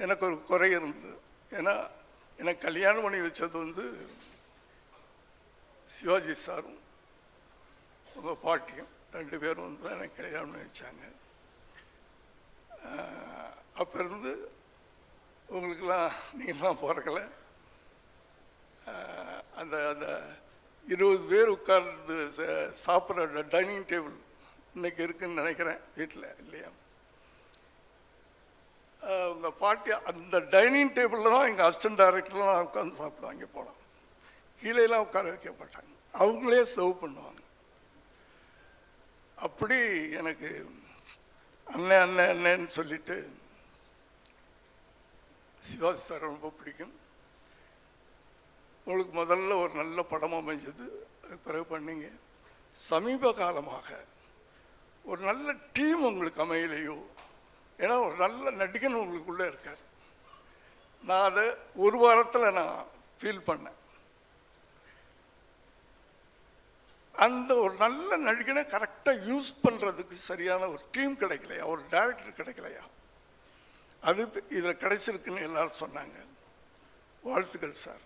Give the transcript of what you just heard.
எனக்கு ஒரு குறை இருந்தது. ஏன்னா எனக்கு கல்யாணம் பண்ணி வச்சது வந்து சிவாஜி சாரும் உங்கள் பாட்டியும் 2 பேரும் வந்து தான் எனக்கு கல்யாணம் பண்ணி வச்சாங்க. அப்போ இருந்து உங்களுக்கெல்லாம் நீங்களாம் பிறக்கலை. அந்த அந்த 20 பேர் உட்கார்ந்து சாப்பிட்ற டைனிங் டேபிள் இன்னைக்கு இருக்குன்னு நினைக்கிறேன் வீட்டில், இல்லையா? உங்கள் பாட்டி அந்த டைனிங் டேபிளில் தான் எங்கள் அசிஸ்டன்ட் டைரக்டர்லாம் உட்காந்து சாப்பிடுவாங்க. போகலாம் கீழேலாம் உட்கார வைக்க மாட்டாங்க, அவங்களே சர்வ் பண்ணுவாங்க. அப்படி எனக்கு அண்ணன் அண்ணன் அண்ணன்னு சொல்லிட்டு சிவாஜி சார் ரொம்ப பிடிக்கும். உங்களுக்கு முதல்ல ஒரு நல்ல படம் அமைஞ்சது, அது பிறகு பண்ணீங்க. சமீப காலமாக ஒரு நல்ல டீம் உங்களுக்கு அமையலையோ? ஏன்னா ஒரு நல்ல நடிகன் உங்களுக்குள்ளே இருக்கார். நான் அதை ஒரு வாரத்தில் நான் ஃபீல் பண்ணேன். அந்த ஒரு நல்ல நடிகனை கரெக்டாக யூஸ் பண்ணுறதுக்கு சரியான ஒரு டீம் கிடைக்கலையா, ஒரு டைரக்டர் கிடைக்கலையா? அது இதில் கிடைச்சிருக்குன்னு எல்லாரும் சொன்னாங்க. வாழ்த்துக்கள் சார்.